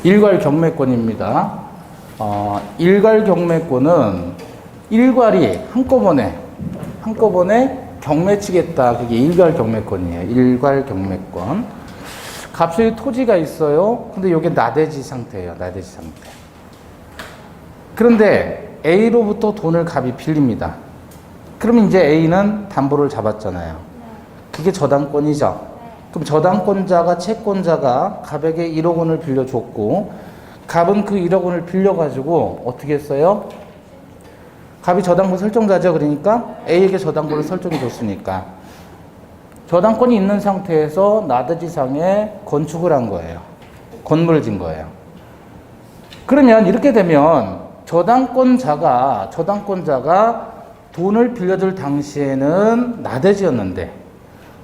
일괄 경매권입니다. 일괄 경매권은 일괄이 한꺼번에 경매 치겠다. 그게 일괄 경매권이에요. 일괄 경매권. 갑수의 토지가 있어요. 근데 이게 나대지 상태예요. 나대지 상태. 그런데 A로부터 돈을 갑이 빌립니다. 그럼 이제 A는 담보를 잡았잖아요. 그게 저당권이죠. 그럼 저당권자가 채권자가 갑에게 1억 원을 빌려줬고 갑은 그 1억 원을 빌려가지고 어떻게 했어요? 갑이 저당권 설정자죠. 그러니까 A에게 저당권을 설정해 줬으니까 저당권이 있는 상태에서 나대지상에 건축을 한 거예요. 건물을 진 거예요. 그러면 이렇게 되면 저당권자가 돈을 빌려줄 당시에는 나대지였는데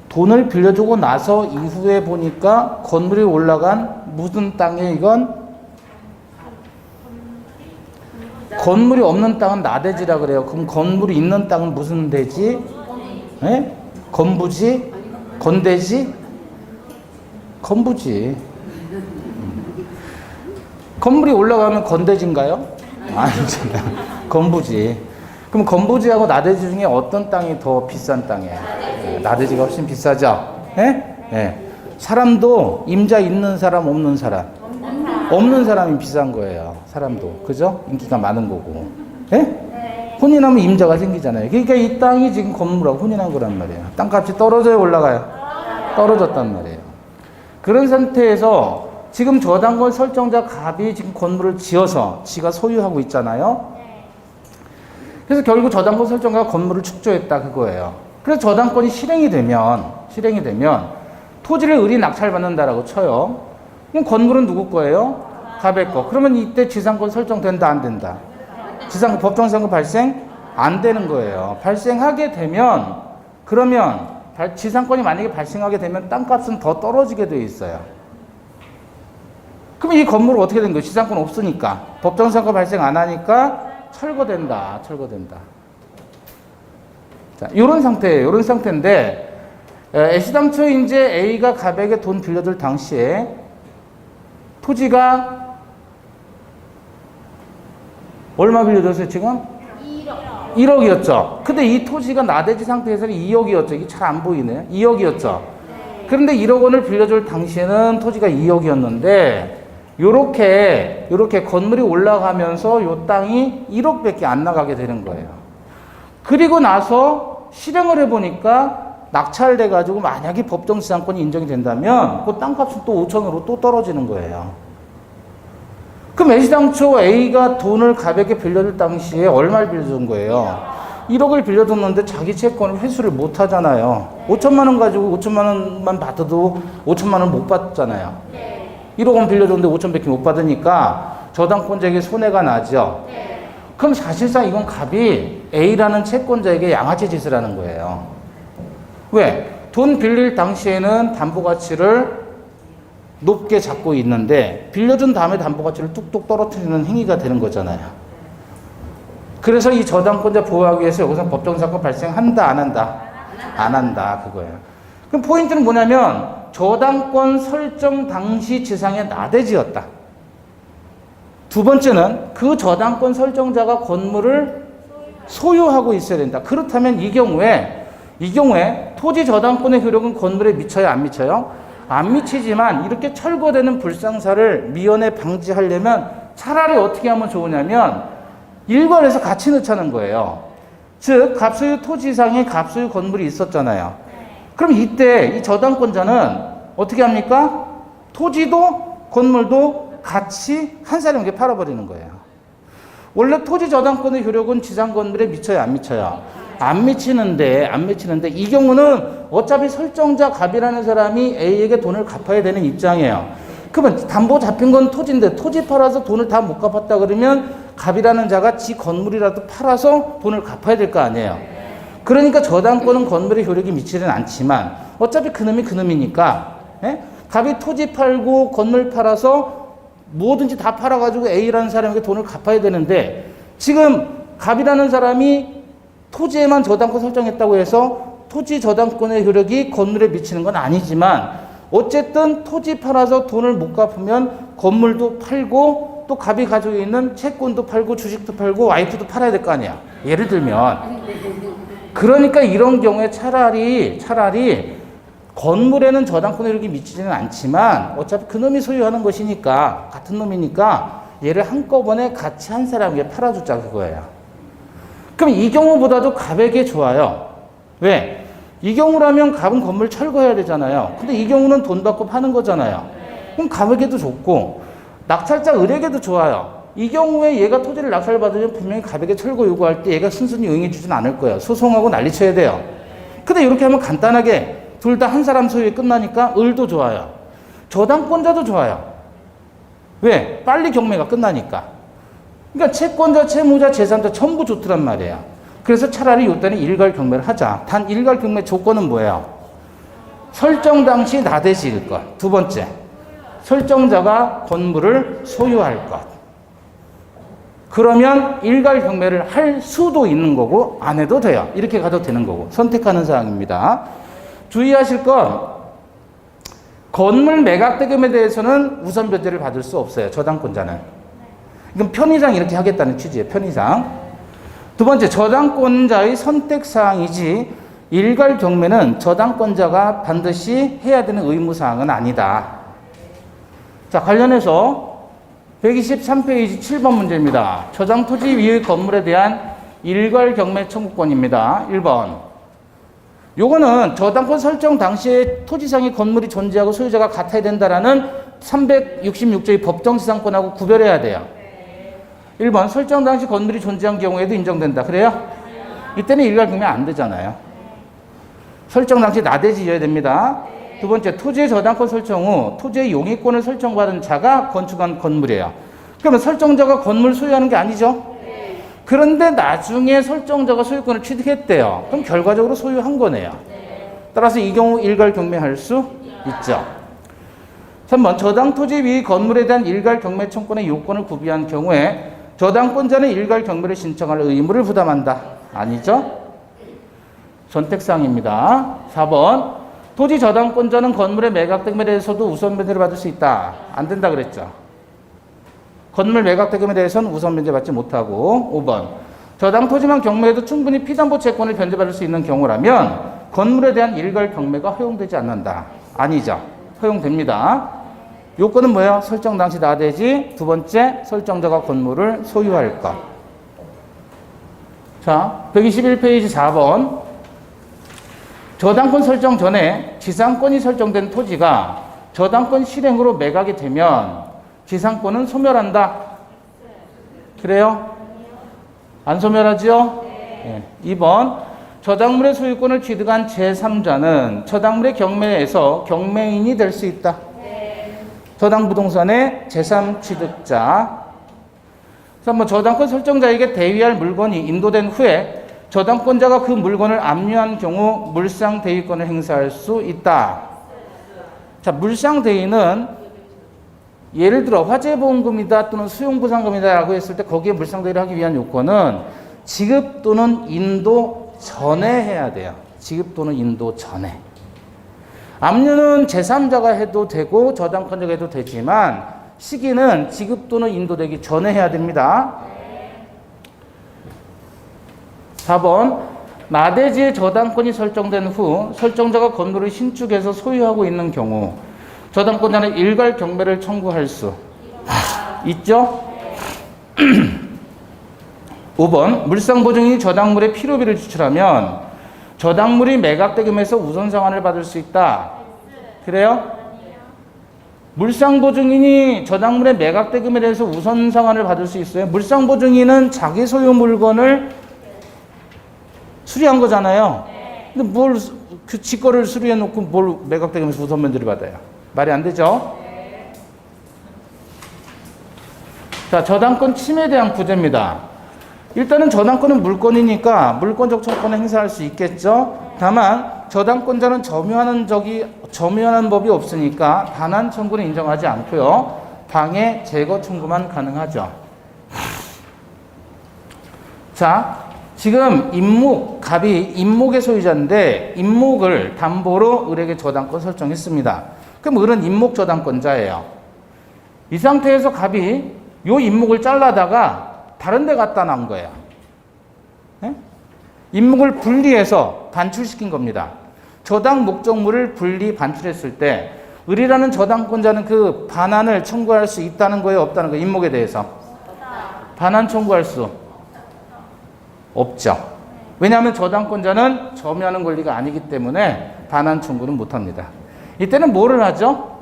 돈을 빌려주고 나서 이후에 보니까 건물이 올라간 무슨 땅에 이건 건물이 없는 땅은 나대지라 그래요. 그럼 건물이 있는 땅은 무슨 대지? 예? 건부지? 건대지? 건부지. 건물이 올라가면 건대지인가요? 아니잖아요. 건부지. 그럼 건부지하고 나대지 중에 어떤 땅이 더 비싼 땅이에요? 나대지가 훨씬 비싸죠? 예? 예. 사람도 임자 있는 사람, 없는 사람. 없는 사람이 비싼 거예요. 사람도. 그죠? 인기가 많은 거고. 예? 혼인하면 임자가 생기잖아요. 그러니까 이 땅이 지금 건물하고 혼인한 거란 말이에요. 땅값이 떨어져요, 올라가요? 떨어졌단 말이에요. 그런 상태에서 지금 저당권 설정자 갑이 지금 건물을 지어서 지가 소유하고 있잖아요. 그래서 결국 저당권 설정자가 건물을 축조했다 그거예요. 그래서 저당권이 실행이 되면 토지를 을이 낙찰받는다라고 쳐요. 그럼 건물은 누구 거예요? 갑의 거. 그러면 이때 지상권 설정된다 안 된다? 법정상권 발생 안 되는 거예요. 발생하게 되면 그러면 지상권이 만약에 발생하게 되면 땅값은 더 떨어지게 돼 있어요. 그럼 이 건물은 어떻게 된 거예요? 지상권 없으니까. 법정상권 발생 안 하니까 철거된다. 자, 요런 상태예요. 요런 상태인데, 애시당초 이제 A가 갑에게 돈 빌려줄 당시에 토지가 얼마 빌려줬어요, 지금? 1억이었죠. 근데 이 토지가 나대지 상태에서는 2억이었죠. 이게 잘 안 보이네. 2억이었죠. 그런데 1억 원을 빌려줄 당시에는 토지가 2억이었는데, 요렇게 건물이 올라가면서 요 땅이 1억밖에 안 나가게 되는 거예요. 그리고 나서 실행을 해보니까 낙찰돼가지고 만약에 법정지상권이 인정이 된다면 그 땅값은 또 5천으로 또 떨어지는 거예요. 그럼 애시당초 A가 돈을 갑에게 빌려줄 당시에 얼마를 빌려준 거예요? 1억을 빌려줬는데 자기 채권을 회수를 못 하잖아요. 5천만 원 가지고 5천만 원만 받아도 5천만 원 못 받잖아요. 1억 원 빌려줬는데 5천밖에 못 받으니까 저당권자에게 손해가 나죠. 그럼 사실상 이건 갑이 A라는 채권자에게 양아치 짓을 하는 거예요. 왜? 돈 빌릴 당시에는 담보가치를 높게 잡고 있는데 빌려준 다음에 담보가치를 뚝뚝 떨어뜨리는 행위가 되는 거잖아요. 그래서 이 저당권자 보호하기 위해서 여기서 법정사건 발생한다 안 한다? 안 한다 그거예요. 그럼 포인트는 뭐냐면 저당권 설정 당시 지상의 나대지였다. 두 번째는 그 저당권 설정자가 건물을 소유하고 있어야 된다. 그렇다면 이 경우에 토지 저당권의 효력은 건물에 미쳐요? 안 미쳐요? 안 미치지만 이렇게 철거되는 불상사를 미연에 방지하려면 차라리 어떻게 하면 좋으냐면 일괄해서 같이 넣자는 거예요. 즉 갑소유 토지상에 갑소유 건물이 있었잖아요. 그럼 이때 이 저당권자는 어떻게 합니까? 토지도 건물도 같이 한 사람에게 팔아버리는 거예요. 원래 토지 저당권의 효력은 지상 건물에 미쳐요? 안 미쳐요? 안 미치는데 이 경우는 어차피 설정자 갑이라는 사람이 A에게 돈을 갚아야 되는 입장이에요. 그러면 담보 잡힌 건 토지인데 토지 팔아서 돈을 다 못 갚았다 그러면 갑이라는 자가 지 건물이라도 팔아서 돈을 갚아야 될 거 아니에요. 그러니까 저당권은 건물의 효력이 미치지는 않지만 어차피 그놈이니까 갑이 토지 팔고 건물 팔아서 뭐든지 다 팔아가지고 A라는 사람에게 돈을 갚아야 되는데 지금 갑이라는 사람이 토지에만 저당권 설정했다고 해서 토지 저당권의 효력이 건물에 미치는 건 아니지만 어쨌든 토지 팔아서 돈을 못 갚으면 건물도 팔고 또 갑이 가지고 있는 채권도 팔고 주식도 팔고 와이프도 팔아야 될 거 아니야. 예를 들면. 그러니까 이런 경우에 차라리 건물에는 저당권이 이렇게 미치지는 않지만 어차피 그 놈이 소유하는 것이니까 같은 놈이니까 얘를 한꺼번에 같이 한 사람에게 팔아주자 그거예요. 그럼 이 경우보다도 갑에게 좋아요. 왜? 이 경우라면 갑은 건물 철거해야 되잖아요. 근데 이 경우는 돈 받고 파는 거잖아요. 그럼 갑에게도 좋고 낙찰자 을에게도 좋아요. 이 경우에 얘가 토지를 낙찰받으면 분명히 갑에게 철거 요구할 때 얘가 순순히 응해주진 않을 거예요. 소송하고 난리쳐야 돼요. 근데 이렇게 하면 간단하게 둘 다 한 사람 소유에 끝나니까 을도 좋아요. 저당권자도 좋아요. 왜? 빨리 경매가 끝나니까. 그러니까 채권자, 채무자, 제3자 전부 좋더란 말이에요. 그래서 차라리 이때는 일괄 경매를 하자. 단 일괄 경매 조건은 뭐예요? 설정 당시 나대지일 것. 두 번째, 설정자가 건물을 소유할 것. 그러면 일괄 경매를 할 수도 있는 거고 안 해도 돼요. 이렇게 가도 되는 거고 선택하는 사항입니다. 주의하실 건 건물 매각 대금에 대해서는 우선 변제를 받을 수 없어요. 저당권자는. 이건 편의상 이렇게 하겠다는 취지예요. 편의상. 두 번째, 저당권자의 선택사항이지 일괄 경매는 저당권자가 반드시 해야 되는 의무사항은 아니다. 자, 관련해서 123페이지 7번 문제입니다. 저당 토지 위의 건물에 대한 일괄 경매 청구권입니다. 1번. 요거는 저당권 설정 당시에 토지상의 건물이 존재하고 소유자가 같아야 된다라는 366조의 법정지상권하고 구별해야 돼요. 1번. 설정 당시 건물이 존재한 경우에도 인정된다. 그래요? 이때는 일괄 경매 안 되잖아요. 설정 당시 나대지어야 됩니다. 두 번째, 토지의 저당권 설정 후 토지의 용의권을 설정받은 자가 건축한 건물이에요. 그러면 설정자가 건물 소유하는 게 아니죠? 그런데 나중에 설정자가 소유권을 취득했대요. 그럼 결과적으로 소유한 거네요. 따라서 이 경우 일괄 경매할 수 있죠. 3번, 저당 토지 위 건물에 대한 일괄 경매 청구권의 요건을 구비한 경우에 저당권자는 일괄 경매를 신청할 의무를 부담한다. 아니죠? 선택사항입니다. 4번, 토지 저당권자는 건물의 매각 대금에 대해서도 우선 변제를 받을 수 있다. 안 된다 그랬죠. 건물 매각 대금에 대해서는 우선 변제 받지 못하고. 5번, 저당 토지만 경매해도 충분히 피담보 채권을 변제받을 수 있는 경우라면 건물에 대한 일괄 경매가 허용되지 않는다. 아니죠. 허용됩니다. 요건은 뭐예요? 설정 당시 나대지. 두 번째, 설정자가 건물을 소유할 것. 자, 121페이지 4번. 저당권 설정 전에 지상권이 설정된 토지가 저당권 실행으로 매각이 되면 지상권은 소멸한다. 그래요? 안 소멸하죠? 네. 2번, 저당물의 소유권을 취득한 제3자는 저당물의 경매에서 경매인이 될 수 있다. 저당부동산의 제3취득자. 3번, 저당권 설정자에게 대위할 물건이 인도된 후에 저당권자가 그 물건을 압류한 경우 물상대위권을 행사할 수 있다. 자, 물상대위는 예를 들어 화재보험금이다 또는 수용보상금이다 라고 했을 때 거기에 물상대위를 하기 위한 요건은 지급 또는 인도 전에 해야 돼요. 지급 또는 인도 전에. 압류는 제3자가 해도 되고 저당권자가 해도 되지만 시기는 지급 또는 인도되기 전에 해야 됩니다. 4번, 나대지의 저당권이 설정된 후 설정자가 건물을 신축해서 소유하고 있는 경우 저당권자는 일괄 경매를 청구할 수 있죠? 5번, 물상보증인이 저당물의 필요비를 지출하면 저당물이 매각대금에서 우선 상환을 받을 수 있다. 그래요? 물상보증인이 저당물의 매각대금에 대해서 우선 상환을 받을 수 있어요. 물상보증인은 자기 소유 물건을 수리한 거잖아요. 근데 뭘 그 직거를 수리해 놓고 뭘 매각대금에서 우선 변제를 받아요. 말이 안 되죠? 자, 저당권 침해에 대한 구제입니다. 일단은 저당권은 물권이니까 물권적 청구권을 행사할 수 있겠죠. 다만 저당권자는 점유하는 법이 없으니까 반환 청구는 인정하지 않고요. 방해 제거 청구만 가능하죠. 자, 지금 갑이 임목의 소유자인데 임목을 담보로 을에게 저당권 설정했습니다. 그럼 을은 임목 저당권자예요. 이 상태에서 갑이 요 임목을 잘라다가 다른 데 갖다 놔온 거예요. 네? 임목을 분리해서 반출시킨 겁니다. 저당 목적물을 분리 반출했을 때 을이라는 저당권자는 그 반환을 청구할 수 있다는 거예요, 없다는 거예요? 임목에 대해서. 반환 청구할 수 없죠. 왜냐하면 저당권자는 점유하는 권리가 아니기 때문에 반환 청구는 못합니다. 이때는 뭐를 하죠?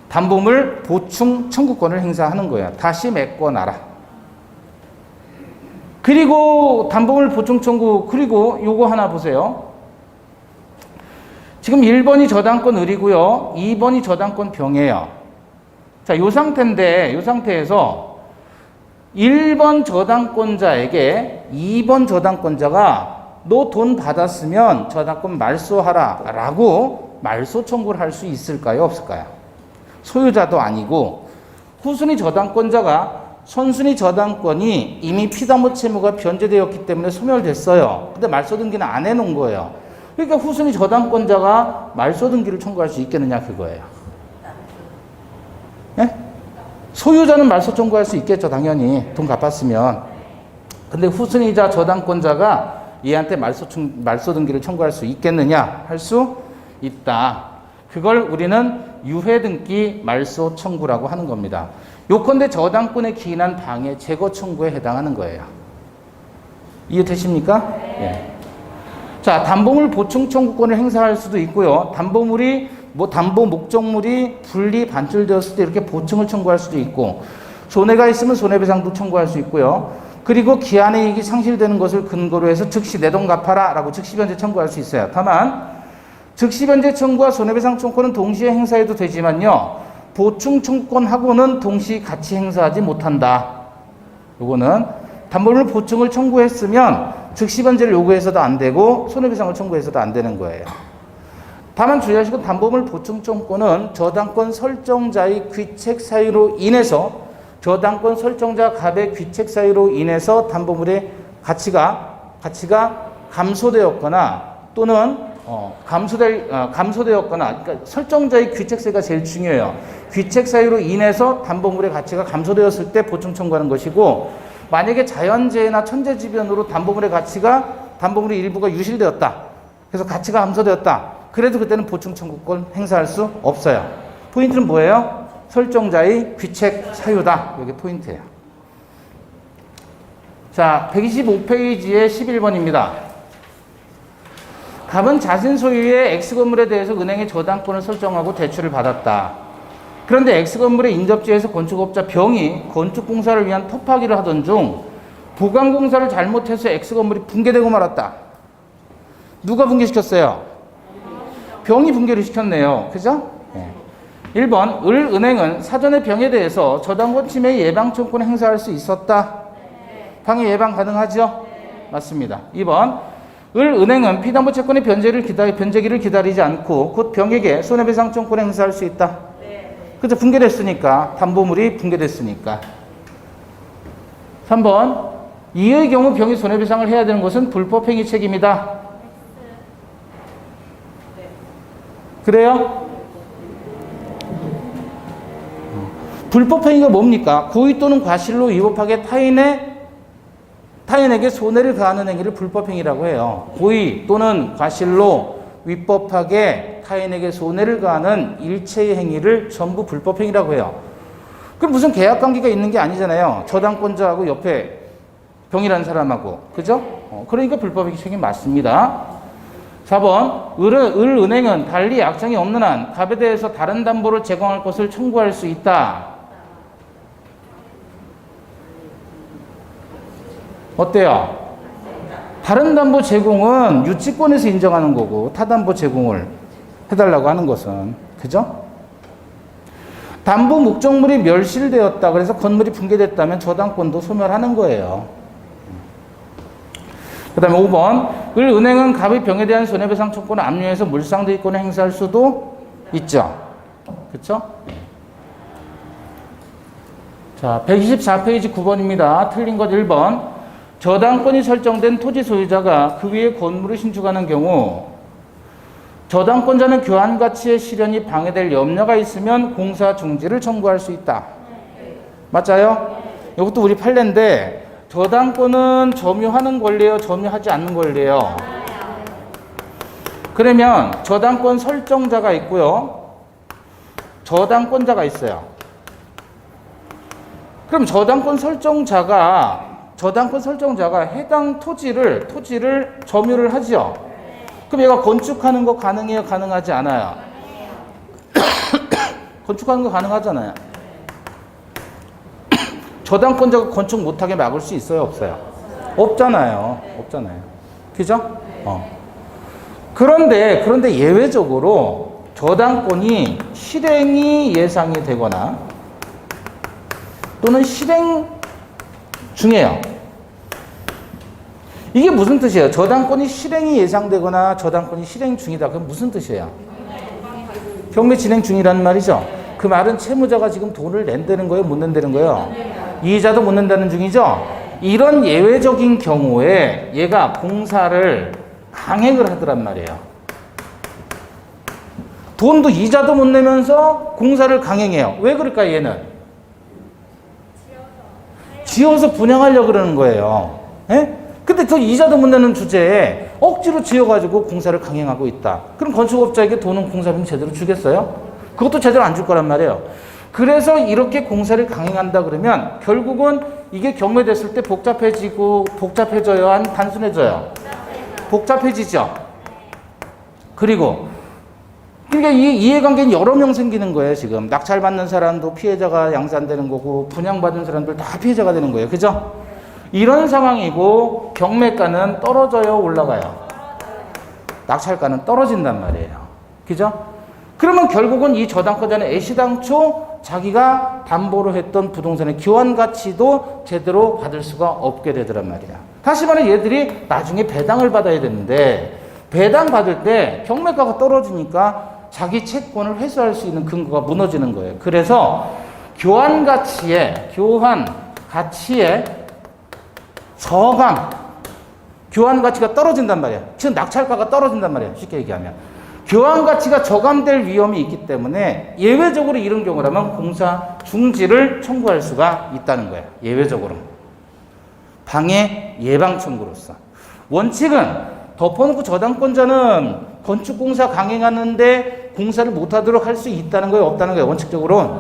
담보물 보충 청구권을 행사하는 거예요. 다시 메꿔놔라. 그리고 담보물 보충 청구, 그리고 요거 하나 보세요. 지금 1번이 저당권 을이고요. 2번이 저당권 병이에요. 자, 요 상태인데, 요 상태에서 1번 저당권자에게 2번 저당권자가 너 돈 받았으면 저당권 말소하라 라고 말소 청구를 할 수 있을까요? 없을까요? 소유자도 아니고 후순위 저당권자가 선순위 저당권이 이미 피담보 채무가 변제되었기 때문에 소멸됐어요. 근데 말소 등기는 안 해놓은 거예요. 그러니까 후순위 저당권자가 말소 등기를 청구할 수 있겠느냐 그거예요. 예? 소유자는 말소 청구할 수 있겠죠, 당연히 돈 갚았으면. 근데 후순위자 저당권자가 얘한테 말소 등기를 청구할 수 있겠느냐? 할 수 있다. 그걸 우리는 유해등기 말소 청구라고 하는 겁니다. 요컨대 저당권에 기인한 방해 제거 청구에 해당하는 거예요. 이해되십니까? 예. 자, 담보물 보충 청구권을 행사할 수도 있고요. 담보 목적물이 분리 반출되었을 때 이렇게 보충을 청구할 수도 있고, 손해가 있으면 손해배상도 청구할 수 있고요. 그리고 기한의 이익이 상실되는 것을 근거로 해서 즉시 내 돈 갚아라 라고 즉시 변제 청구할 수 있어요. 다만 즉시 변제 청구와 손해배상 청구는 동시에 행사해도 되지만요, 보충 청구권하고는 동시에 같이 행사하지 못한다. 요거는 담보물 보충을 청구했으면 즉시 변제를 요구해서도 안 되고 손해배상을 청구해서도 안 되는 거예요. 다만 주의하시고 담보물 보충 청구권은 저당권 설정자의 귀책 사유로 인해서 저당권 설정자 갑의 귀책 사유로 인해서 담보물의 가치가 감소되었거나 또는 감소되었거나, 그러니까 설정자의 귀책사유가 제일 중요해요. 귀책 사유로 인해서 담보물의 가치가 감소되었을 때 보충 청구하는 것이고, 만약에 자연재해나 천재지변으로 담보물의 일부가 유실되었다. 그래서 가치가 감소되었다. 그래도 그때는 보충 청구권 행사할 수 없어요. 포인트는 뭐예요? 설정자의 귀책 사유다. 이게 포인트예요. 자, 125페이지의 11번입니다. 갑은 자신 소유의 X건물에 대해서 은행에 저당권을 설정하고 대출을 받았다. 그런데 X건물의 인접지에서 건축업자 병이 건축공사를 위한 토파기를 하던 중 보강공사를 잘못해서 X건물이 붕괴되고 말았다. 누가 붕괴시켰어요? 병이 붕괴를 시켰네요. 그죠? 1번, 을은행은 사전에 병에 대해서 저당권 침해 예방 청구권을 행사할 수 있었다. 방해 예방 가능하죠? 맞습니다. 2번, 을은행은 피담보 채권의 변제기를 기다리지 않고 곧 병에게 손해배상 청구권을 행사할 수 있다. 그죠? 붕괴됐으니까, 담보물이 붕괴됐으니까. 3번, 이의 경우 병이 손해배상을 해야 되는 것은 불법행위 책임이다. 그래요? 불법행위가 뭡니까? 고의 또는 과실로 위법하게 타인에게 손해를 가하는 행위를 불법행위라고 해요. 고의 또는 과실로 위법하게 타인에게 손해를 가하는 일체의 행위를 전부 불법행위라고 해요. 그럼 무슨 계약관계가 있는 게 아니잖아요. 저당권자하고 옆에 병이라는 사람하고. 그죠? 그러니까 불법행위 책임 맞습니다. 4번, 을은행은 달리 약정이 없는 한 갑에 대해서 다른 담보를 제공할 것을 청구할 수 있다. 어때요? 다른 담보 제공은 유치권에서 인정하는 거고 타담보 제공을 해달라고 하는 것은, 그죠? 담보 목적물이 멸실되었다. 그래서 건물이 붕괴됐다면 저당권도 소멸하는 거예요. 그 다음에 5번, 을은행은 갑의 병에 대한 손해배상 청구권을 압류해서 물상대위권을 행사할 수도 있죠. 그렇죠? 자, 124페이지 9번입니다. 틀린 것 1번. 저당권이 설정된 토지 소유자가 그 위에 건물을 신축하는 경우 저당권자는 교환 가치의 실현이 방해될 염려가 있으면 공사 중지를 청구할 수 있다. 맞아요? 이것도 우리 판례인데 저당권은 점유하는 권리예요, 점유하지 않는 권리예요? 그러면 저당권 설정자가 있고요, 저당권자가 있어요. 그럼 저당권 설정자가 해당 토지를 점유를 하죠. 그럼 얘가 건축하는 거 가능해요, 가능하지 않아요? 건축하는 거 가능하잖아요. 저당권자가 건축 못하게 막을 수 있어요, 없어요? 없잖아요. 그죠? 그런데 예외적으로 저당권이 실행이 예상이 되거나 또는 실행 중이에요. 이게 무슨 뜻이에요? 저당권이 실행이 예상되거나 저당권이 실행 중이다. 그럼 무슨 뜻이에요? 경매 진행 중이라는 말이죠. 그 말은 채무자가 지금 돈을 낸다는 거예요, 못 낸다는 거예요? 이자도 못 낸다는 중이죠. 이런 예외적인 경우에 얘가 공사를 강행을 하더란 말이에요. 돈도 이자도 못 내면서 공사를 강행해요. 왜 그럴까요, 얘는? 지어서 분양하려고 그러는 거예요. 예? 근데 저 이자도 못 내는 주제에 억지로 지어가지고 공사를 강행하고 있다. 그럼 건축업자에게 돈은 공사비는 제대로 주겠어요? 그것도 제대로 안 줄 거란 말이에요. 그래서 이렇게 공사를 강행한다 그러면 결국은 이게 경매됐을 때 복잡해져요? 아니면 단순해져요? 복잡해지죠. 그리고 그러니까 이 이해관계는 여러 명 생기는 거예요. 지금 낙찰받는 사람도 피해자가 양산되는 거고 분양받은 사람들 다 피해자가 되는 거예요. 그죠? 이런 상황이고 경매가는 떨어져요, 올라가요? 낙찰가는 떨어진단 말이에요. 그죠? 그러면 결국은 이 저당권자는 애시당초 자기가 담보로 했던 부동산의 교환 가치도 제대로 받을 수가 없게 되더란 말이야. 다시 말해 얘들이 나중에 배당을 받아야 되는데 배당 받을 때 경매가가 떨어지니까 자기 채권을 회수할 수 있는 근거가 무너지는 거예요. 그래서 교환 가치의 저감, 교환 가치가 떨어진단 말이야. 즉 낙찰가가 떨어진단 말이야. 쉽게 얘기하면. 교환 가치가 저감될 위험이 있기 때문에 예외적으로 이런 경우라면 공사 중지를 청구할 수가 있다는 거예요. 예외적으로. 방해 예방 청구로서. 원칙은 덮어놓고 저당권자는 건축공사 강행하는데 공사를 못하도록 할 수 있다는 거예요, 없다는 거예요? 원칙적으로는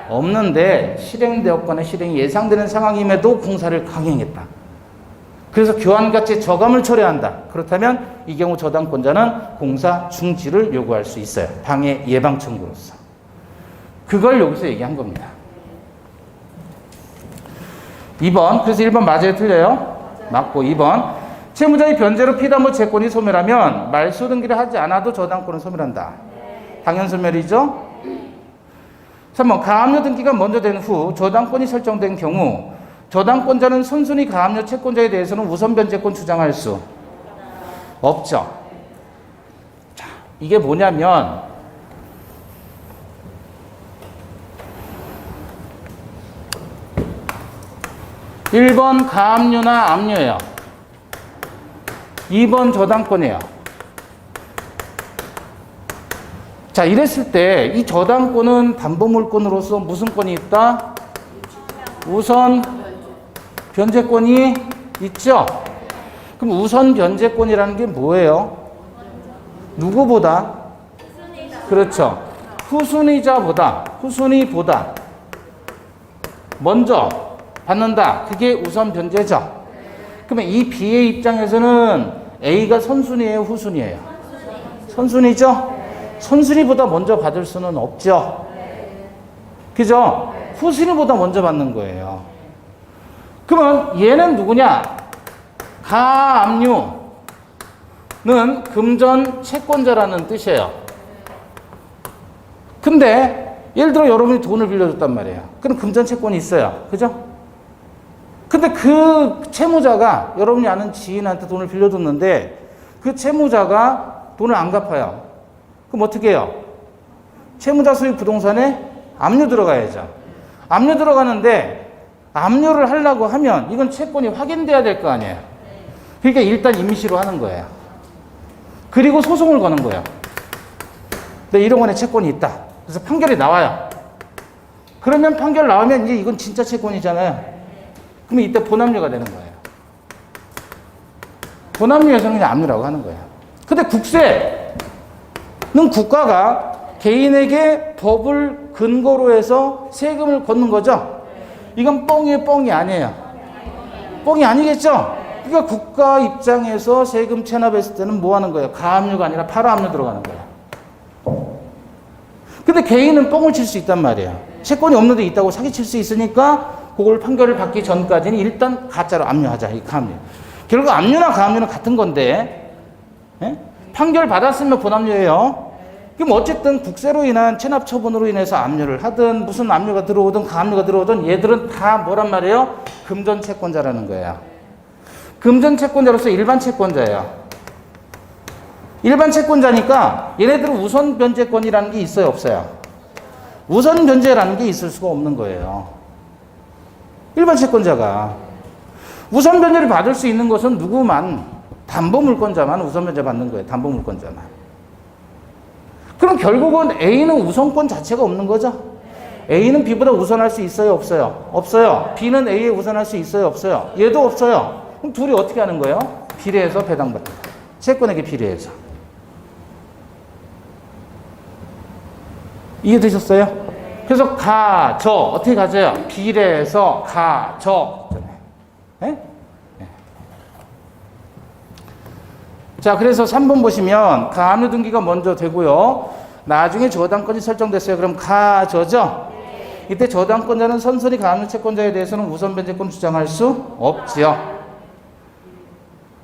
없는데 실행되었거나 실행이 예상되는 상황임에도 공사를 강행했다. 그래서 교환가치 저감을 초래한다. 그렇다면 이 경우 저당권자는 공사 중지를 요구할 수 있어요. 방해 예방 청구로서. 그걸 여기서 얘기한 겁니다. 2번. 그래서 1번 맞아요, 틀려요? 맞고 2번. 채무자의 변제로 피담보 채권이 소멸하면 말소 등기를 하지 않아도 저당권은 소멸한다. 당연 소멸이죠? 3번. 가압류 등기가 먼저 된 후 저당권이 설정된 경우 저당권자는 선순위 가압류 채권자에 대해서는 우선 변제권 주장할 수 없죠. 자, 이게 뭐냐면 1번 가압류나 압류예요. 2번 저당권이에요. 자, 이랬을 때 이 저당권은 담보물권으로서 무슨 권이 있다? 우선 변제권이 있죠? 그럼 우선 변제권이라는 게 뭐예요? 누구보다? 그렇죠. 후순위보다 먼저 받는다. 그게 우선 변제죠. 그러면 이 B의 입장에서는 A가 선순위예요, 후순위예요? 선순위죠? 선순위보다 먼저 받을 수는 없죠. 그죠? 후순위보다 먼저 받는 거예요. 그러면 얘는 누구냐? 가압류는 금전 채권자라는 뜻이에요. 근데 예를 들어 여러분이 돈을 빌려줬단 말이에요. 그럼 금전 채권이 있어요. 그죠? 근데 그 채무자가 여러분이 아는 지인한테 돈을 빌려줬는데 그 채무자가 돈을 안 갚아요. 그럼 어떻게 해요? 채무자 소유 부동산에 압류 들어가야죠. 압류 들어가는데 압류를 하려고 하면 이건 채권이 확인돼야 될 거 아니에요. 그러니까 일단 임시로 하는 거예요. 그리고 소송을 거는 거예요. 근데 1억 원의 채권이 있다. 그래서 판결이 나와요. 그러면 판결 나오면 이제 이건 진짜 채권이잖아요. 그러면 이때 본압류가 되는 거예요. 본압류에서는 그냥 압류라고 하는 거예요. 근데 국세는 국가가 개인에게 법을 근거로 해서 세금을 걷는 거죠. 이건 뻥이에요, 뻥이 아니에요. 뻥이 아니겠죠. 그러니까 국가 입장에서 세금 체납했을 때는 뭐 하는 거예요? 가압류가 아니라 파로압류 들어가는 거예요. 근데 개인은 뻥을 칠 수 있단 말이에요. 채권이 없는데 있다고 사기칠 수 있으니까 그걸 판결을 받기 전까지는 일단 가짜로 압류하자. 이 가압류. 결국 압류나 가압류는 같은 건데, 예? 판결 받았으면 본압류예요. 그럼 어쨌든 국세로 인한 체납 처분으로 인해서 압류를 하든 무슨 압류가 들어오든 가압류가 들어오든 얘들은 다 뭐란 말이에요? 금전 채권자라는 거예요. 금전 채권자로서 일반 채권자예요. 일반 채권자니까 얘네들은 우선 변제권이라는 게 있어요, 없어요? 우선 변제라는 게 있을 수가 없는 거예요. 일반 채권자가 우선 변제를 받을 수 있는 것은 누구만? 담보물권자만 우선 변제 받는 거예요. 담보물권자만. 그럼 결국은 A는 우선권 자체가 없는 거죠. A는 B보다 우선할 수 있어요, 없어요? 없어요. B는 A에 우선할 수 있어요, 없어요? 얘도 없어요. 그럼 둘이 어떻게 하는 거예요? 비례해서 배당받는다. 채권에게 비례해서. 이해되셨어요? 그래서 가, 저 어떻게 가져요? 비례해서 가, 저. 네? 네. 자, 그래서 3번 보시면 가압류 등기가 먼저 되고요. 나중에 저당권이 설정됐어요. 그럼 가, 저죠? 이때 저당권자는 선선히 가압류 채권자에 대해서는 우선 변제권 주장할 수 없지요.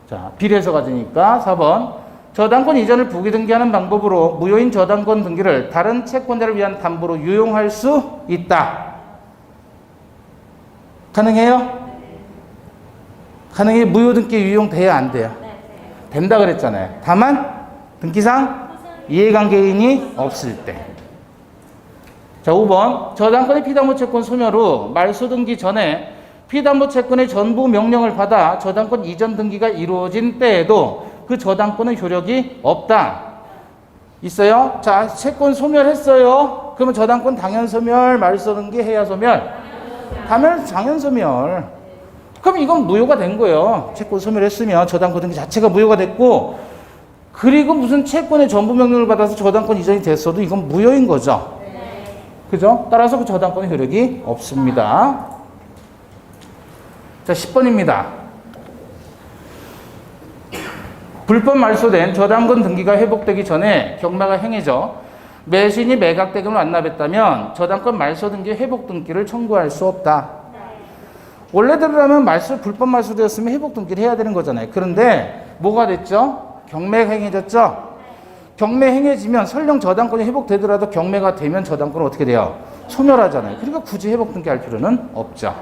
자, 비례해서 가지니까 4번. 저당권 이전을 부기등기하는 방법으로 무효인 저당권 등기를 다른 채권자를 위한 담보로 유용할 수 있다. 가능해요? 가능해? 무효등기 유용돼야 안 돼요? 된다 그랬잖아요. 다만 등기상 이해관계인이 없을 때. 자, 5번. 저당권의 피담보 채권 소멸 후 말소 등기 전에 피담보 채권의 전부 명령을 받아 저당권 이전 등기가 이루어진 때에도 그 저당권의 효력이 없다. 있어요? 자, 채권 소멸했어요. 그러면 저당권 당연 소멸, 말소 등기, 해야 소멸? 당연 소멸. 그럼 이건 무효가 된 거예요. 채권 소멸했으면 저당권 등기 자체가 무효가 됐고, 그리고 무슨 채권의 전부 명령을 받아서 저당권 이전이 됐어도 이건 무효인 거죠. 그죠? 따라서 그 저당권의 효력이 없습니다. 자, 10번입니다. 불법 말소된 저당권 등기가 회복되기 전에 경매가 행해져 매수인이 매각대금을 완납했다면 저당권 말소 등기 회복 등기를 청구할 수 없다. 원래대로라면 불법 말소되었으면 회복 등기를 해야 되는 거잖아요. 그런데 뭐가 됐죠? 경매가 행해졌죠? 경매 행해지면 설령 저당권이 회복되더라도 경매가 되면 저당권은 어떻게 돼요? 소멸하잖아요. 그러니까 굳이 회복 등기할 필요는 없죠.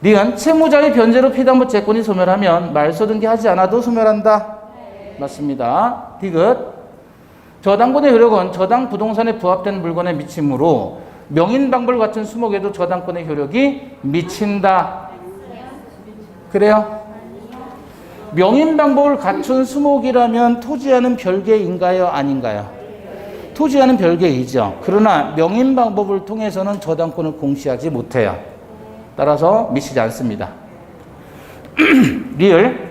니은 채무자의 변제로 피담보 채권이 소멸하면 말소 등기하지 않아도 소멸한다. 맞습니다. 디귿 저당권의 효력은 저당 부동산에 부합된 물건에 미치므로 명인방불 같은 수목에도 저당권의 효력이 미친다. 그래요? 명인방법을 갖춘 수목이라면 토지와는 별개인가요? 아닌가요? 토지와는 별개이죠. 그러나 명인방법을 통해서는 저당권을 공시하지 못해요. 따라서 미치지 않습니다. 리을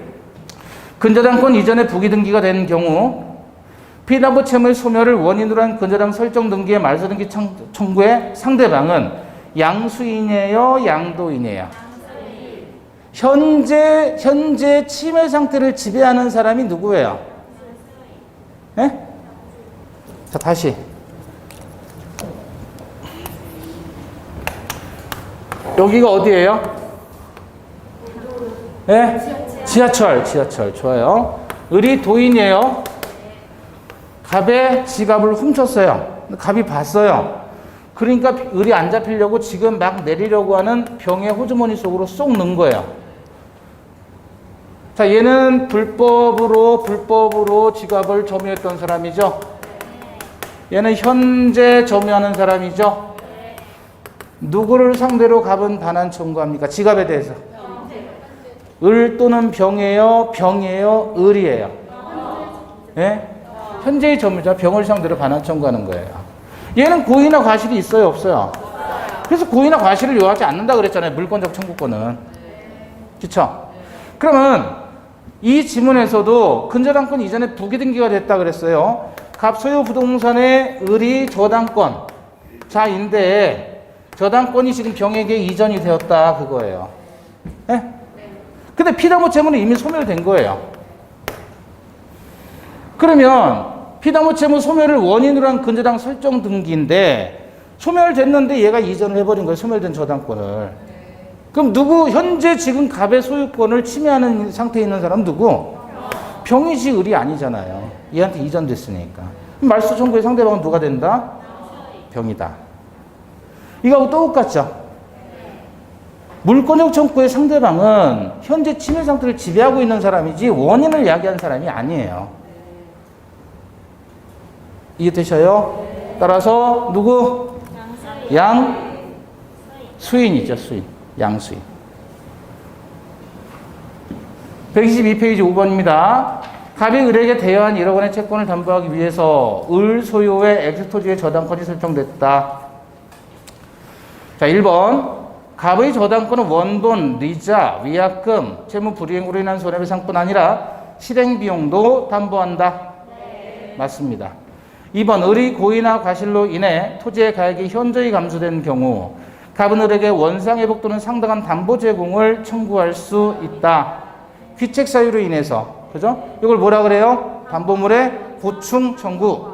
근저당권 이전에 부기등기가 된 경우 피담보 채무의 소멸을 원인으로 한 근저당 설정 등기의 말소 등기 청구의 상대방은 양수인이에요, 양도인이에요? 현재 침해 상태를 지배하는 사람이 누구예요? 네? 자, 다시. 여기가 어디예요? 네? 지하철. 좋아요. 을이 도인이에요. 갑의 지갑을 훔쳤어요. 갑이 봤어요. 그러니까 을이 안 잡히려고 지금 막 내리려고 하는 병의 호주머니 속으로 쏙 넣은 거예요. 자, 얘는 불법으로 지갑을 점유했던 사람이죠. 얘는 현재 점유하는 사람이죠. 누구를 상대로 갑은 반환 청구합니까? 지갑에 대해서. 을 또는 병이에요? 을이에요? 예? 현재의 점유자 병을 상대로 반환 청구하는 거예요. 얘는 고의나 과실이 있어요, 없어요? 그래서 고의나 과실을 요하지 않는다 그랬잖아요, 물권적 청구권은. 그쵸? 그러면 이 지문에서도 근저당권 이전에 부기등기가 됐다 그랬어요. 갑소유 부동산의 을이 저당권 자인데 저당권이 지금 병에게 이전이 되었다 그거예요. 네? 근데 피담보 채무는 이미 소멸된 거예요. 그러면 피담보 채무 소멸을 원인으로 한 근저당 설정 등기인데 소멸됐는데 얘가 이전을 해버린 거예요. 소멸된 저당권을. 그럼 누구 현재 지금 갑의 소유권을 침해하는 상태에 있는 사람 누구? 병이지 을이 아니잖아요. 얘한테 이전됐으니까. 말소 청구의 상대방은 누가 된다? 병이다. 이거하고 똑같죠? 물권적 청구의 상대방은 현재 침해 상태를 지배하고 있는 사람이지 원인을 야기한 사람이 아니에요. 이해되셔요? 따라서 누구? 양수인이죠. 수인. 양수인. 122페이지 5번입니다. 갑이 을에게 대여한 1억 원의 채권을 담보하기 위해서 을 소유의 X토지의 저당권이 설정됐다. 자, 1번. 갑의 저당권은 원돈, 리자, 위약금, 채무 불이행으로 인한 손해배상뿐 아니라 실행비용도 담보한다. 네. 맞습니다. 2번. 을이 고의나 과실로 인해 토지의 가액이 현저히 감소된 경우 갑은 을에게 원상회복 또는 상당한 담보 제공을 청구할 수 있다. 귀책 사유로 인해서. 그죠? 이걸 뭐라 그래요? 담보물의 보충 청구.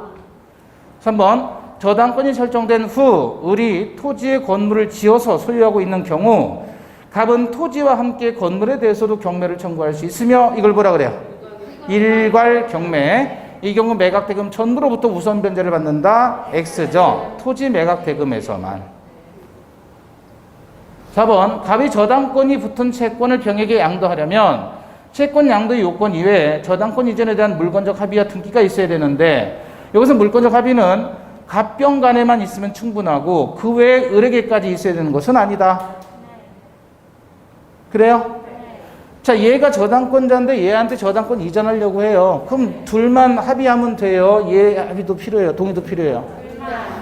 3번. 저당권이 설정된 후 을이 토지의 건물을 지어서 소유하고 있는 경우 갑은 토지와 함께 건물에 대해서도 경매를 청구할 수 있으며 이걸 뭐라 그래요? 일괄 경매. 이 경우 매각대금 전부로부터 우선 변제를 받는다. X죠. 토지 매각대금에서만. 4번. 갑이 저당권이 붙은 채권을 병에게 양도하려면 채권 양도의 요건 이외에 저당권 이전에 대한 물권적 합의와 등기가 있어야 되는데 여기서 물권적 합의는 갑병 간에만 있으면 충분하고 그 외에 을에게까지 있어야 되는 것은 아니다. 그래요? 자, 얘가 저당권자인데 얘한테 저당권 이전하려고 해요. 그럼 둘만 합의하면 돼요? 얘 합의도 필요해요? 동의도 필요해요?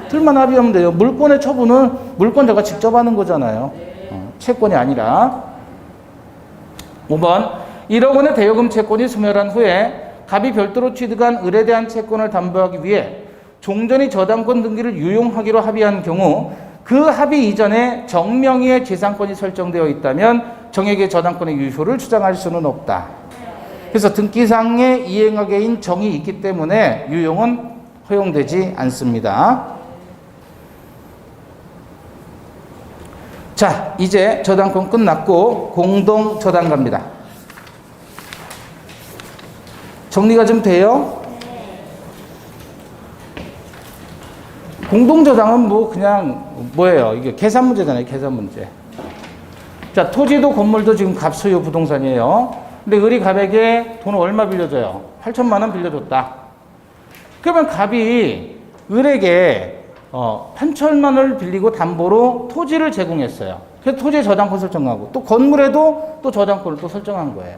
둘만 합의하면 돼요. 물권의 처분은 물권자가 직접 하는 거잖아요. 채권이 아니라. 5번. 1억 원의 대여금 채권이 소멸한 후에 갑이 별도로 취득한 을에 대한 채권을 담보하기 위해 종전이 저당권 등기를 유용하기로 합의한 경우 그 합의 이전에 정명의의 재산권이 설정되어 있다면 정액의 저당권의 유효를 주장할 수는 없다. 그래서 등기상의 이행하게인 정이 있기 때문에 유용은 허용되지 않습니다. 자, 이제 저당권 끝났고 공동 저당 갑니다. 정리가 좀 돼요? 공동저당은 뭐 그냥 뭐예요? 이게 계산 문제잖아요. 계산 문제. 자, 토지도 건물도 지금 갑소유 부동산이에요. 근데 을이 갑에게 돈을 얼마 빌려줘요? 8천만 원 빌려줬다. 그러면 갑이 을에게 8천만 원을 빌리고 담보로 토지를 제공했어요. 그래서 토지에 저당권 설정하고 또 건물에도 또 저당권을 또 설정한 거예요.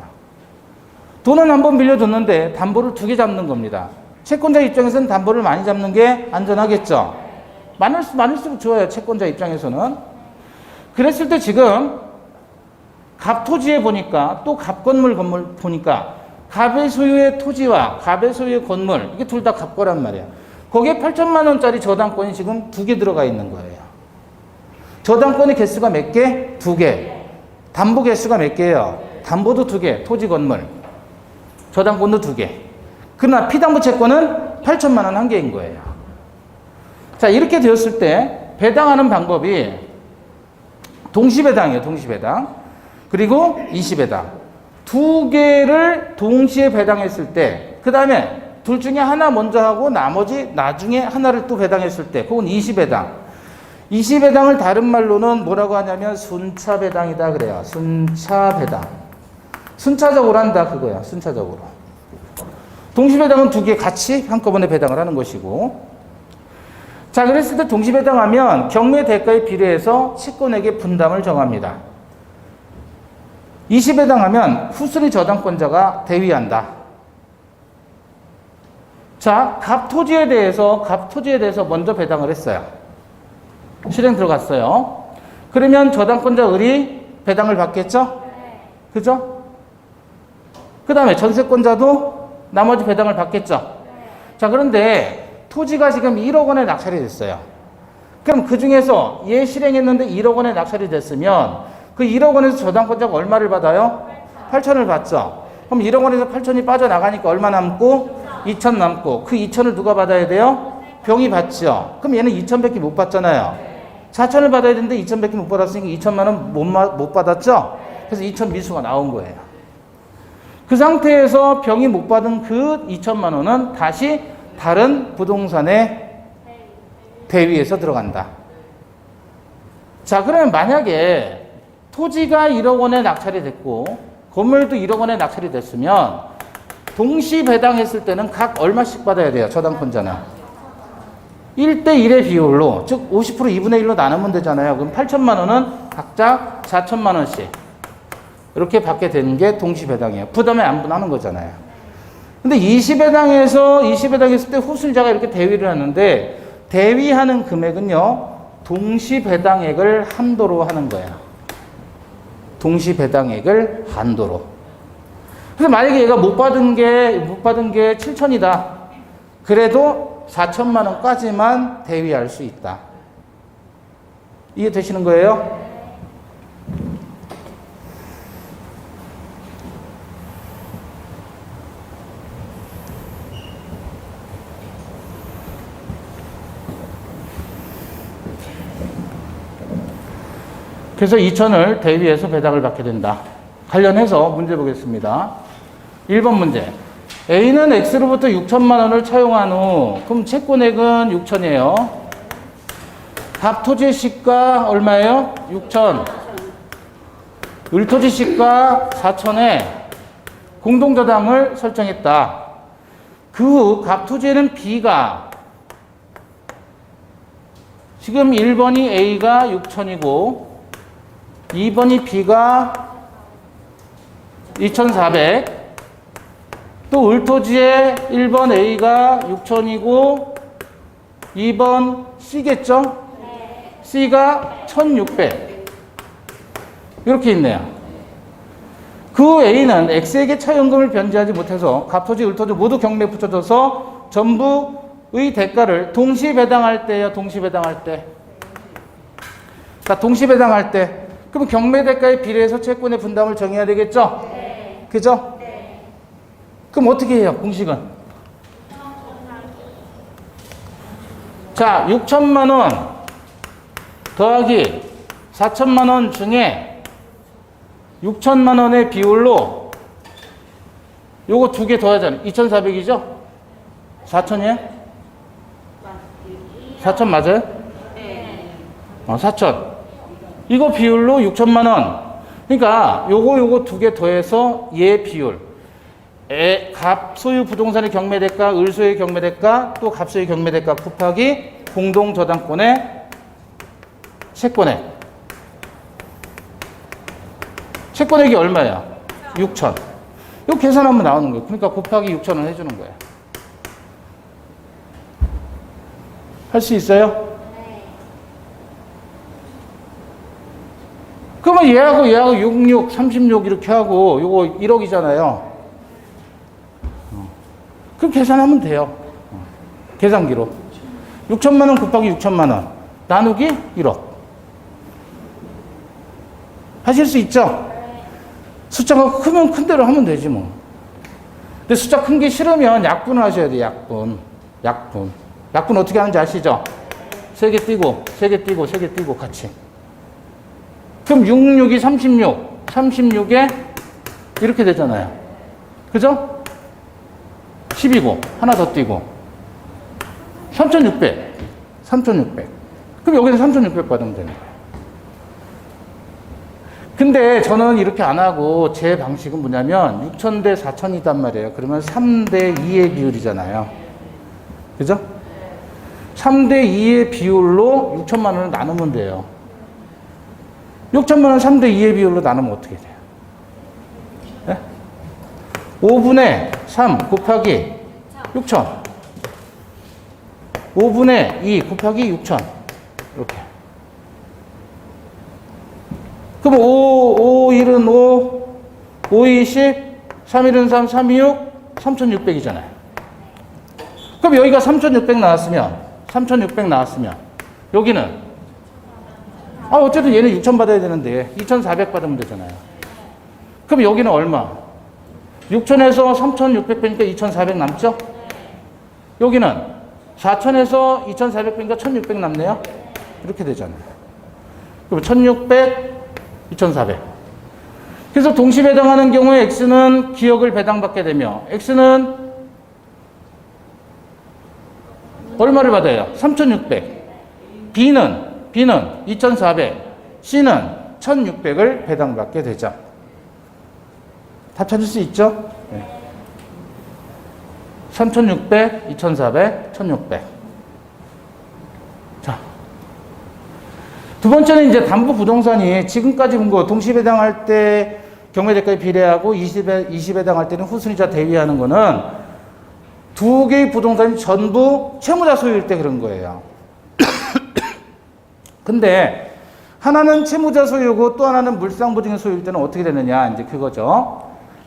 돈은 한 번 빌려줬는데 담보를 2개 잡는 겁니다. 채권자 입장에서는 담보를 많이 잡는 게 안전하겠죠. 많을수록 좋아요. 채권자 입장에서는. 그랬을 때 지금 갑토지에 보니까 또 갑건물 건물 보니까 갑의 소유의 토지와 갑의 소유의 건물 이게 둘 다 갑거란 말이에요. 거기에 8천만 원짜리 저당권이 지금 2개 들어가 있는 거예요. 저당권의 개수가 몇 개? 2개. 담보 개수가 몇 개예요? 담보도 2개. 토지 건물. 저당권도 2개. 그러나 피담보 채권은 8천만 원 1개인 거예요. 자, 이렇게 되었을 때 배당하는 방법이 동시배당이에요. 동시배당. 그리고 20배당. 2개를 동시에 배당했을 때 그 다음에 둘 중에 하나 먼저 하고 나머지 나중에 하나를 또 배당했을 때 그건 20배당. 20배당을 다른 말로는 뭐라고 하냐면 순차배당이다 그래요. 순차배당. 순차적으로 한다 그거야. 순차적으로. 동시배당은 2개 같이 한꺼번에 배당을 하는 것이고. 자, 그랬을 때 동시배당하면 경매 대가에 비례해서 채권에게 분담을 정합니다. 20배당하면 후순위 저당권자가 대위한다. 자, 갑 토지에 대해서 먼저 배당을 했어요. 실행 들어갔어요. 그러면 저당권자 을이 배당을 받겠죠? 그죠? 그 다음에 전세권자도 나머지 배당을 받겠죠? 자, 그런데 토지가 지금 1억 원에 낙찰이 됐어요. 그럼 그 중에서 얘 실행했는데 1억 원에 낙찰이 됐으면 그 1억 원에서 저당권자가 얼마를 받아요? 8천을 받죠. 그럼 1억 원에서 8천이 빠져나가니까 얼마 남고? 2천 남고. 그 2천을 누가 받아야 돼요? 병이 받죠. 그럼 얘는 2천밖에 못 받잖아요. 4천을 받아야 되는데 2천밖에 못 받았으니까 2천만 원 못 받았죠? 그래서 2천 미수가 나온 거예요. 그 상태에서 병이 못 받은 그 2천만 원은 다시 다른 부동산의 대위에서 들어간다. 자, 그러면 만약에 토지가 1억 원에 낙찰이 됐고 건물도 1억 원에 낙찰이 됐으면 동시 배당했을 때는 각 얼마씩 받아야 돼요? 저당권자는 1대1의 비율로, 즉 50% 2분의 1로 나누면 되잖아요. 그럼 8천만 원은 각자 4천만 원씩 이렇게 받게 되는 게 동시 배당이에요. 부담에 안 분하는 거잖아요. 근데 20배당했을 때 후순자가 이렇게 대위를 하는데 대위하는 금액은요, 동시 배당액을 한도로 하는 거예요. 동시 배당액을 한도로. 그래서 만약에 얘가 못 받은 게 7천이다. 그래도 4천만 원까지만 대위할 수 있다. 이해되시는 거예요? 그래서 2천을 대위해서 배당을 받게 된다. 관련해서 문제 보겠습니다. 1번 문제. A는 X로부터 6천만 원을 차용한 후, 그럼 채권액은 6천이에요. 갑 토지 시가 얼마예요? 6천. 을토지 시가 4천에 공동저당을 설정했다. 그 후 갑 토지에는 B가, 지금 1번이 A가 6천이고 2번이 B가 2,400, 또 을토지에 1번 A가 6천이고 2번 C겠죠? C가 1,600 이렇게 있네요. 그 A는 X에게 차용금을 변제하지 못해서 갑토지, 을토지 모두 경매에 붙여줘서 전부의 대가를 동시 배당할 때요. 동시 배당할 때. 자, 동시 배당할 때. 그럼 경매 대가에 비례해서 채권의 분담을 정해야 되겠죠? 네. 그죠? 네. 그럼 어떻게 해요? 공식은? 자, 6천만 원 더하기 4천만 원 중에 6천만 원의 비율로 요거 두 개 더하잖아요. 2,400이죠? 4천이에요? 4천 맞아요? 네. 4천. 이거 비율로 6천만 원. 그러니까 요거 두 개 더해서 얘 비율. 갑 소유 부동산의 경매대가, 을 소유의 경매대가, 또 갑 소유의 경매대가 곱하기 공동저당권의 채권액. 채권액이 얼마야? 6천. 이거 계산하면 나오는 거예요. 그러니까 곱하기 6천을 해주는 거예요. 할 수 있어요? 그러면 얘하고 66, 36 이렇게 하고 요거 1억이잖아요. 그럼 계산하면 돼요. 계산기로. 6천만 원 곱하기 6천만 원 나누기 1억. 하실 수 있죠? 숫자가 크면 큰 대로 하면 되지 뭐. 근데 숫자 큰 게 싫으면 약분을 하셔야 돼요. 약분 어떻게 하는지 아시죠? 3개 띄고 3개 띄고 3개 띄고 같이. 그럼 66이 36, 36에 이렇게 되잖아요. 그죠? 10이고 하나 더 띄고 3,600. 그럼 여기서 3,600 받으면 되는 거예요. 근데 저는 이렇게 안 하고 제 방식은 뭐냐면 6,000 대 4,000이단 말이에요. 그러면 3대 2의 비율이잖아요. 그죠? 3대 2의 비율로 6천만 원을 나누면 돼요. 6천만 원 3대 2의 비율로 나누면 어떻게 돼요? 네? 5분의 3 곱하기 6천. 5분의 2 곱하기 6천. 이렇게. 그럼 5, 1은 5, 5, 2, 10, 3, 1은 3, 3, 2, 6, 3,600이잖아요. 그럼 여기가 3,600 나왔으면, 여기는, 어쨌든 얘는 6,000 받아야 되는데, 2,400 받으면 되잖아요. 그럼 여기는 얼마? 6,000에서 3,600 빼니까 2,400 남죠? 여기는 4,000에서 2,400 빼니까 1,600 남네요? 이렇게 되잖아요. 그럼 1,600, 2,400. 그래서 동시배당하는 경우에 X는 기억을 배당받게 되며, X는 얼마를 받아요? 3,600. B는 2,400. C는 1,600을 배당받게 되죠. 다 찾을 수 있죠? 네. 3,600, 2,400, 1,600. 자. 두 번째는 이제 담보 부동산이 지금까지 본 거, 동시배당할 때 경매대가에 비례하고 20배당할 때는 후순위자 대위하는 거는 두 개의 부동산이 전부 채무자 소유일 때 그런 거예요. 근데 하나는 채무자 소유고 또 하나는 물상보증인 소유일 때는 어떻게 되느냐, 이제 그거죠.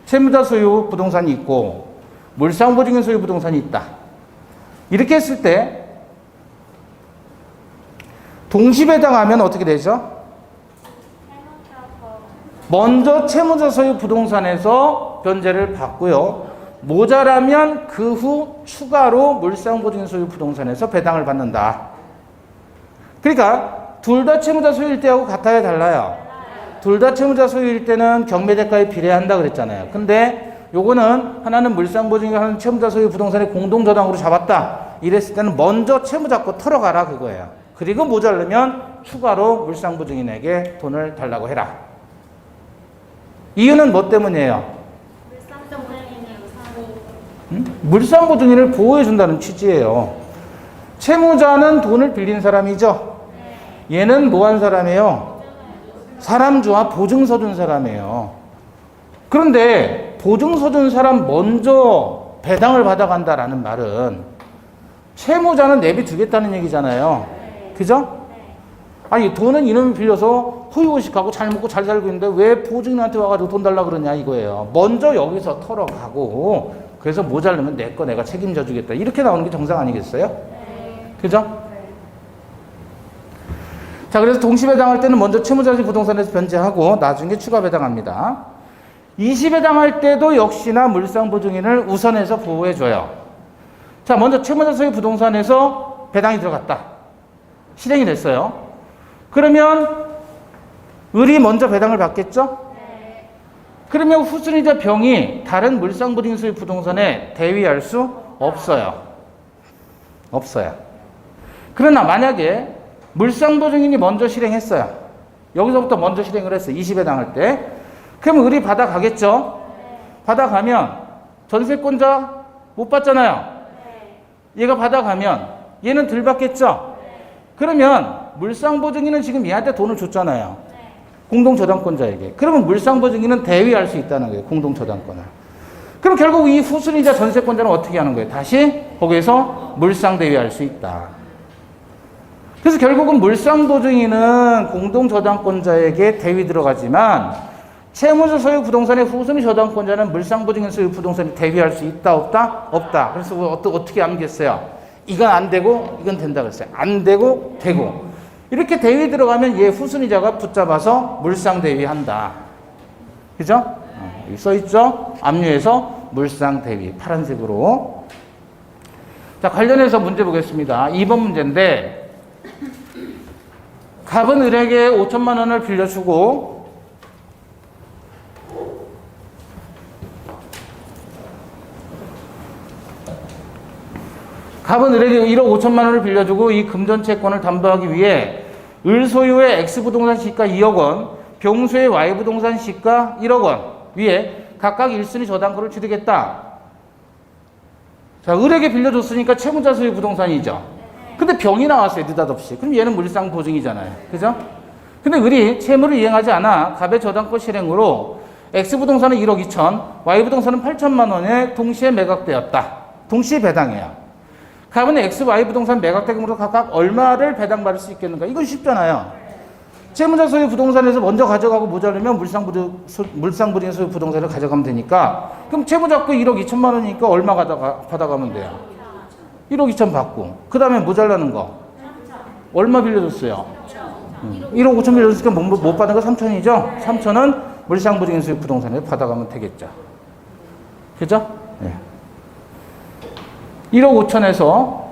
채무자 소유 부동산이 있고 물상보증인 소유 부동산이 있다. 이렇게 했을 때 동시배당하면 어떻게 되죠? 먼저 채무자 소유 부동산에서 변제를 받고요. 모자라면 그 후 추가로 물상보증인 소유 부동산에서 배당을 받는다. 그러니까 둘 다 채무자 소유일 때하고 같아야 달라요. 둘 다 채무자 소유일 때는 경매대가에 비례한다 그랬잖아요. 근데 요거는 하나는 물상보증이고 하나는 채무자 소유 부동산의 공동저당으로 잡았다. 이랬을 때는 먼저 채무자 거 털어가라 그거예요. 그리고 모자르면 추가로 물상보증인에게 돈을 달라고 해라. 이유는 뭐 때문이에요? 물상보증인을 보호해준다는 취지예요. 채무자는 돈을 빌린 사람이죠. 얘는 뭐 한 사람이에요? 사람주와 보증서 준 사람이에요. 그런데 보증서 준 사람 먼저 배당을 받아간다라는 말은 채무자는 내비두겠다는 얘기잖아요. 그죠? 아니 돈은 이놈이 빌려서 호의호식하고 잘 먹고 잘 살고 있는데 왜 보증인한테 와가지고 돈 달라 그러냐 이거예요. 먼저 여기서 털어가고 그래서 모자르면 내 거 내가 책임져 주겠다. 이렇게 나오는 게 정상 아니겠어요? 그죠? 자, 그래서 동시배당할 때는 먼저 채무자식 부동산에서 변제하고 나중에 추가 배당합니다. 20배당할 때도 역시나 물상보증인을 우선해서 보호해줘요. 자, 먼저 채무자 소유 부동산에서 배당이 들어갔다. 실행이 됐어요. 그러면 을이 먼저 배당을 받겠죠? 그러면 후순위자 병이 다른 물상보증인 소유 부동산에 대위할 수 없어요. 없어요. 그러나 만약에 물상보증인이 먼저 실행했어요. 여기서부터 먼저 실행을 했어요. 20배당할 때. 그러면 을이 받아가겠죠? 받아가면 전세권자 못 받잖아요. 얘가 받아가면 얘는 덜 받겠죠? 그러면 물상보증인은 지금 얘한테 돈을 줬잖아요. 공동저당권자에게. 그러면 물상보증인은 대위할 수 있다는 거예요. 공동저당권을. 그럼 결국 이 후순위자 전세권자는 어떻게 하는 거예요? 다시 거기에서 물상대위할 수 있다. 그래서 결국은 물상보증인은 공동저당권자에게 대위 들어가지만 채무자 소유 부동산의 후순위 저당권자는 물상보증인 소유 부동산에 대위할 수 있다 없다? 없다. 그래서 어떻게 암기했어요? 이건 안 되고 이건 된다 그랬어요. 안 되고 되고. 이렇게 대위 들어가면 얘 후순위자가 붙잡아서 물상대위한다. 그죠? 여기 써있죠? 압류해서 물상대위. 파란색으로. 자, 관련해서 문제 보겠습니다. 2번 문제인데 갑은 을에게 5천만 원을 빌려주고 갑은 을에게 1억 5천만 원을 빌려주고 이 금전채권을 담보하기 위해 을 소유의 X부동산 시가 2억 원, 병수의 Y부동산 시가 1억 원 위에 각각 1순위 저당권을 취득했다. 자, 을에게 빌려줬으니까 채무자 소유 부동산이죠. 근데 병이 나왔어요, 느닷없이. 그럼 얘는 물상보증이잖아요. 그죠? 근데 을이 채무를 이행하지 않아 갑의 저당권 실행으로 X부동산은 1억 2천, Y부동산은 8천만 원에 동시에 매각되었다. 동시에 배당해요. 그러면 X, Y 부동산 매각대금으로 각각 얼마를 배당받을 수 있겠는가? 이건 쉽잖아요. 채무자 소유 부동산에서 먼저 가져가고 모자르면 물상부진 소유 부동산을 가져가면 되니까, 그럼 채무자 거 1억 2천만 원이니까 얼마 받아가면 돼요? 1억 2천 받고, 그 다음에 모자라는 거 얼마 빌려줬어요? 1억 5천 빌려줬으니까 못 받은 거 3천이죠? 3천은 물상부진 소유 부동산에 받아가면 되겠죠. 그죠? 네. 1억 5천에서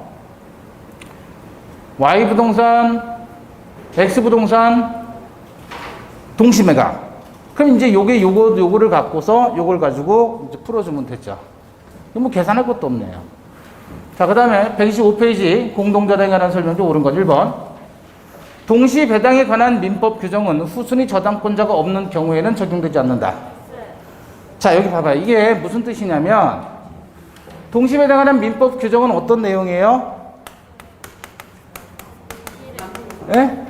Y 부동산, X 부동산 동시매각. 그럼 이제 요거를 갖고서 요걸 가지고 이제 풀어주면 되죠. 뭐 계산할 것도 없네요. 자, 그 다음에 125페이지 공동배당에 관한 설명도 옳은 것 1번. 동시 배당에 관한 민법 규정은 후순위 저당권자가 없는 경우에는 적용되지 않는다. 자, 여기 봐봐요. 이게 무슨 뜻이냐면, 동시 배당에 관한 민법 규정은 어떤 내용이에요? 예?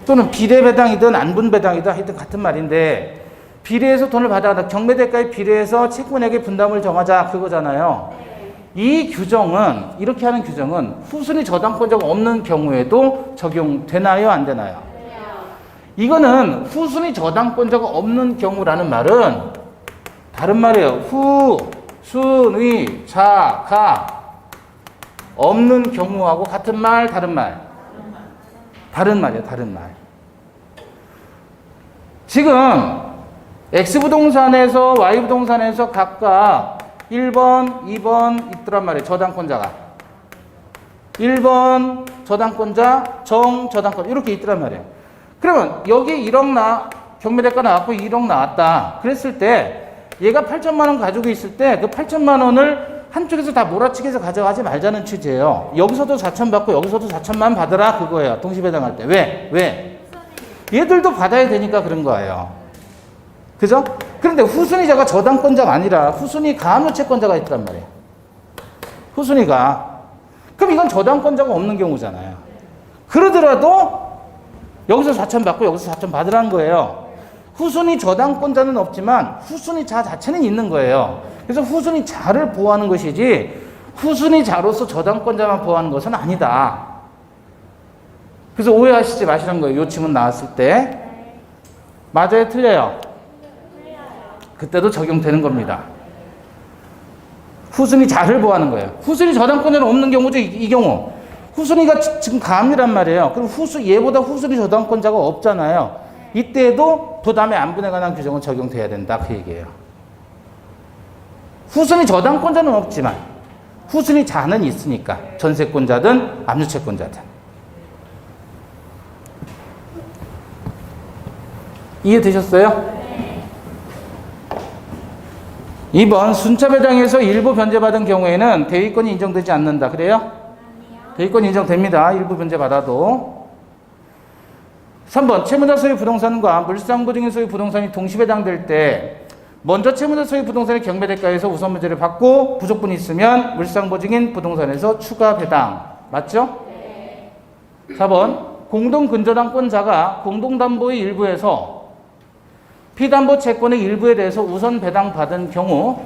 또는 비례배당이든 안분배당이든 하여튼 같은 말인데, 비례해서 돈을 받아가다 경매대가에 비례해서 채권액의 분담을 정하자 그거잖아요. 이 규정은, 이렇게 하는 규정은 후순위 저당권자가 없는 경우에도 적용되나요? 안 되나요? 이거는 후순위 저당권자가 없는 경우라는 말은 다른 말이에요. 후순위 자가 없는 경우하고 같은 말, 다른 말? 다른 말이에요, 다른 말. 지금 X부동산에서 Y부동산에서 각각 1번, 2번 있더란 말이에요, 저당권자가. 1번 저당권자, 정저당권 이렇게 있더란 말이에요. 그러면 여기 1억 경매대가 나왔고 1억 나왔다. 그랬을 때 얘가 8천만 원 가지고 있을 때 그 8천만 원을 한쪽에서 다 몰아치기해서 가져가지 말자는 취지예요. 여기서도 4천 받고 여기서도 4천만 받으라 그거예요. 동시배당할 때. 왜? 얘들도 받아야 되니까 그런 거예요. 그죠? 그런데 후순위자가 저당권자가 아니라 후순위 가압류채권자가 있단 말이에요. 후순위가. 그럼 이건 저당권자가 없는 경우잖아요. 그러더라도 여기서 4천 받고 여기서 4천 받으라는 거예요. 후순위 저당권자는 없지만 후순위 자 자체는 있는 거예요. 그래서 후순위 자를 보호하는 것이지 후순위 자로서 저당권자만 보호하는 것은 아니다. 그래서 오해하시지 마시는 거예요. 요 지문 나왔을 때. 맞아요? 틀려요? 그때도 적용되는 겁니다. 후순위 자를 보호하는 거예요. 후순위 저당권자는 없는 경우죠. 이 경우. 후순위가 지금 가압류란 말이에요. 그럼 얘보다 후순위 저당권자가 없잖아요. 이때도 부담의 안분에 관한 규정은 적용돼야 된다. 그 얘기예요. 후순위 저당권자는 없지만 후순위 자는 있으니까. 전세권자든 압류채권자든. 이해되셨어요? 2번 순차배당에서 일부 변제받은 경우에는 대위권이 인정되지 않는다. 그래요? 대위권이 인정됩니다. 일부 변제받아도. 3번 채무자 소유 부동산과 물상부증인 소유 부동산이 동시배당될 때 먼저 채무자 소유 부동산의 경매대가에서 우선 변제를 받고 부족분이 있으면 물상보증인 부동산에서 추가 배당. 맞죠? 4번 공동근저당권자가 공동담보의 일부에서 피담보 채권의 일부에 대해서 우선 배당받은 경우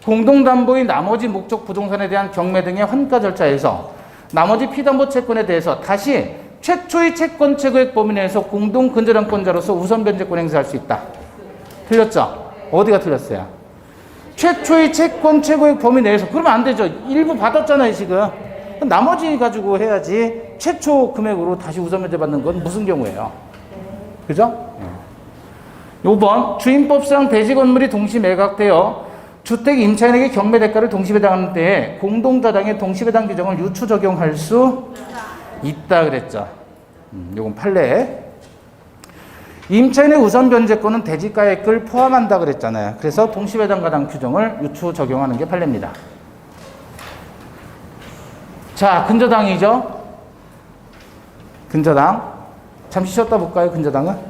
공동담보의 나머지 목적 부동산에 대한 경매 등의 환가 절차에서 나머지 피담보 채권에 대해서 다시 최초의 채권 최고액 범위 내에서 공동근저당권자로서 우선 변제권 행사할 수 있다. 틀렸죠? 어디가 틀렸어요? 최초의 채권 최고액 범위 내에서. 그러면 안 되죠. 일부 받았잖아요, 지금. 나머지 가지고 해야지. 최초 금액으로 다시 우선 변제 받는 건 무슨 경우예요? 그죠? 5번 주임법상 대지 건물이 동시 매각되어 주택 임차인에게 경매대가를 동시배당하는 때에 공동자당의 동시배당 규정을 유추 적용할 수 있다 그랬죠. 요건 판례. 임차인의 우선 변제권은 대지가액을 포함한다 그랬잖아요. 그래서 동시배당가당 규정을 유추 적용하는 게 판례입니다. 자, 근저당이죠. 근저당. 잠시 쉬었다 볼까요, 근저당은?